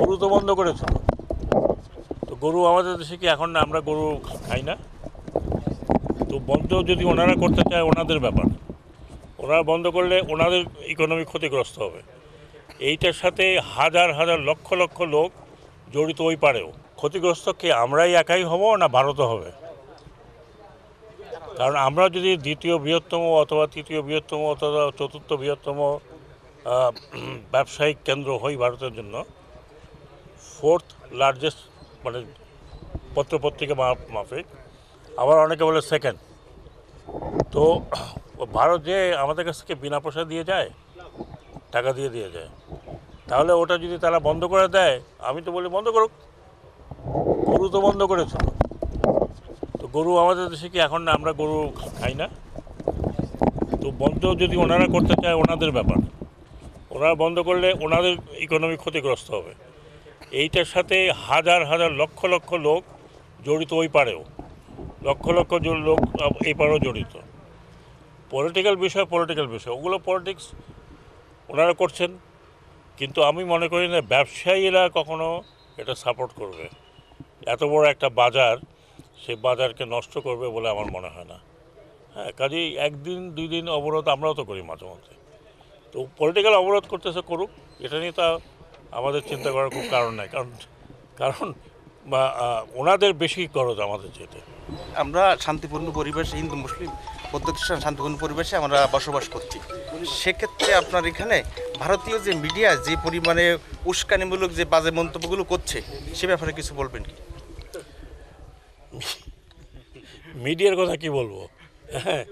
গরু তো বন্ধ করেছিল। তো গরু আমাদের দেশে কি এখন আমরা গরু খাই না? তো বন্ধ যদি ওনারা করতে চায় ওনাদের ব্যাপার। ওনারা বন্ধ করলে ওনাদের ইকোনমি ক্ষতিগ্রস্ত হবে। এইটার সাথে হাজার হাজার লক্ষ লক্ষ লোক জড়িত ওই পারেও। ক্ষতিগ্রস্ত কি আমরাই একাই হব না ভারতও হবে? কারণ আমরা যদি দ্বিতীয় বৃহত্তম অথবা তৃতীয় বৃহত্তম অথবা চতুর্থ বৃহত্তম ব্যবসায়িক কেন্দ্র হই ভারতের জন্য, ফোর্থ লার্জেস্ট মানে পত্রপত্রিকা মাফিক, আবার অনেকে বলে সেকেন্ড। তো ভারত যে আমাদের কাছ থেকে বিনা পয়সা দিয়ে যায়, টাকা দিয়ে যায়, তাহলে ওটা যদি তারা বন্ধ করে দেয়, আমি তো বলি বন্ধ করুক। গরু তো বন্ধ করেছিল। তো গরু আমাদের দেশে কি এখন আমরা গরু খাই না? তো বন্ধ যদি ওনারা করতে চায় ওনাদের ব্যাপার। ওনারা বন্ধ করলে ওনাদের ইকোনমি ক্ষতিগ্রস্ত হবে। এইটার সাথে হাজার হাজার লক্ষ লক্ষ লোক জড়িত ওই পারেও, লক্ষ লক্ষ লোক এই পারেও জড়িত। পলিটিক্যাল বিষয় ওগুলো পলিটিক্স ওনারা করছেন, কিন্তু আমি মনে করি না ব্যবসায়ীরা কখনো এটা সাপোর্ট করবে। এত বড় একটা বাজার, সেই বাজারকে নষ্ট করবে বলে আমার মনে হয় না। হ্যাঁ, কাজেই একদিন দুই দিন অবরোধ আমরাও তো করি মাঝে মধ্যে। তো পলিটিক্যাল অবরোধ করতেছে করুক, এটা নিয়ে তা আমাদের চিন্তা করার খুব কারণ নাই। কারণ কারণ ওনাদের বেশি খরচ আমাদের যেতে। আমরা শান্তিপূর্ণ পরিবেশে, হিন্দু মুসলিম বৌদ্ধ খ্রিস্টান শান্তিপূর্ণ পরিবেশে আমরা বসবাস করছি। সেক্ষেত্রে আপনার এখানে ভারতীয় যে মিডিয়া যে পরিমাণে উস্কানিমূলক যে বাজে মন্তব্যগুলো করছে, সে ব্যাপারে কিছু বলবেন কি? মিডিয়ার কথা কি বলবো? হ্যাঁ,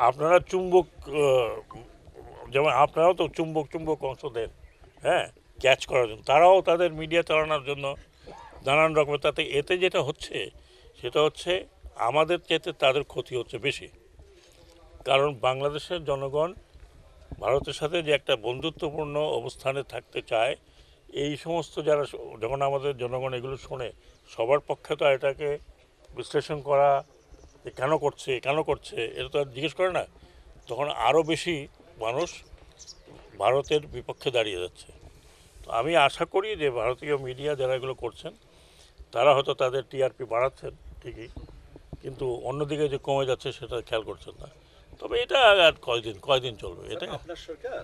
আপনারা চুম্বক, যেমন আপনারাও তো চুম্বক অংশ দেন, হ্যাঁ, ক্যাচ করার জন্য। তারাও তাদের মিডিয়া চালানোর জন্য নানান রকমের, তাতে এতে যেটা হচ্ছে সেটা হচ্ছে আমাদের চাইতে তাদের ক্ষতি হচ্ছে বেশি। কারণ বাংলাদেশের জনগণ ভারতের সাথে যে একটা বন্ধুত্বপূর্ণ অবস্থানে থাকতে চায়, এই সমস্ত যারা যখন আমাদের জনগণ এগুলো শোনে, সবার পক্ষে তো এটাকে বিশ্লেষণ করা যে কেন করছে এটা তো আর জিজ্ঞেস করে না। তখন আরও বেশি মানুষ ভারতের বিপক্ষে দাঁড়িয়ে যাচ্ছে। তো আমি আশা করি যে ভারতীয় মিডিয়া যারা এগুলো করছেন, তারা হয়তো তাদের টিআরপি বাড়াচ্ছেন ঠিকই, কিন্তু অন্যদিকে যে কমে যাচ্ছে সেটা খেয়াল করছেন না। তবে এটা আর কয়দিন চলবে? এটা আপনার সরকার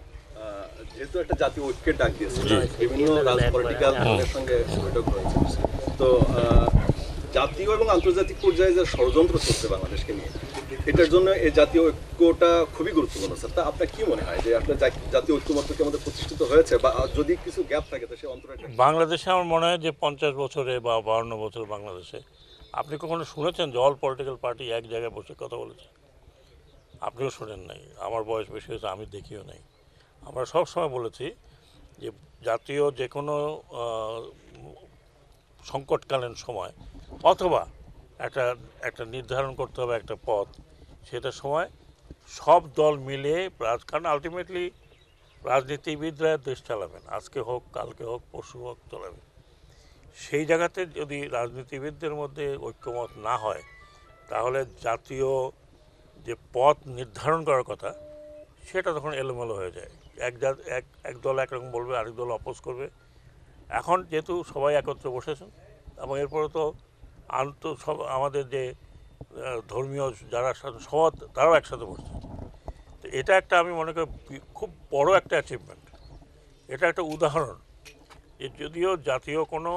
যেহেতু একটা জাতীয় ঐক্যের ডাক দিয়েছে, বিভিন্ন পলিটিক্যাল দলের সঙ্গে বৈঠক হয়েছে, তো জাতীয় এবং আন্তর্জাতিক পর্যায়ে যে ষড়যন্ত্র চলছে বাংলাদেশকে নিয়ে, এটার জন্য এই জাতীয় ঐক্যটা খুবই গুরুত্বপূর্ণ স্যার। তা আপনার কি মনে হয় যে আপনার জাতীয় ঐক্যমত্য কি আমাদের প্রতিষ্ঠিত হয়েছে, বা যদি কিছু গ্যাপ থাকে তো সে অন্তরায়? বাংলাদেশে আমার মনে হয় যে 50 বছরে বা 52 বছর বাংলাদেশে আপনি কখনো শুনেছেন যে অল পলিটিক্যাল পার্টি এক জায়গায় বসে কথা বলেছে? আপনিও শোনেন নাই, আমার বয়স বেশি হয়েছে, আমি দেখিও নাই। আমরা সব সময় বলেছি যে জাতীয় যে কোনো সংকটকালীন সময় অথবা একটা নির্ধারণ করতে হবে একটা পথ, সেটার সময় সব দল মিলে, কারণ আলটিমেটলি রাজনীতিবিদরা দেশ চালাবেন, আজকে হোক কালকে হোক পরশু হোক চালাবেন। সেই জায়গাতে যদি রাজনীতিবিদদের মধ্যে ঐক্যমত না হয়, তাহলে জাতীয় যে পথ নির্ধারণ করার কথা সেটা তখন এলোমেলো হয়ে যায়। এক দল একরকম বলবে, আরেক দল অপোজ করবে। এখন যেহেতু সবাই একত্রে বসেছেন, এবং এরপরে তো সব আমাদের যে ধর্মীয় যারা সব তারাও একসাথে বসছে। তো এটা একটা আমি মনে করি খুব বড় একটা অ্যাচিভমেন্ট। এটা একটা উদাহরণ যে যদিও জাতীয় কোনো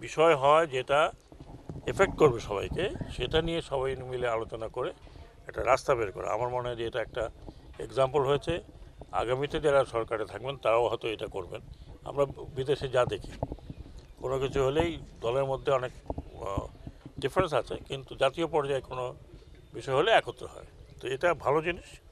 বিষয় হয় যেটা এফেক্ট করবে সবাইকে, সেটা নিয়ে সবাই মিলে আলোচনা করে একটা রাস্তা বের করে, আমার মনে হয় যে এটা একটা এক্সাম্পল হয়েছে। আগামীতে যারা সরকারে থাকবেন তারাও হয়তো এটা করবেন। আমরা বিদেশে যা দেখি, কোনো কিছু হলেই দলের মধ্যে অনেক ডিফারেন্স আছে, কিন্তু জাতীয় পর্যায়ে কোনো বিষয় হলে একত্র হয়। তো এটা ভালো জিনিস।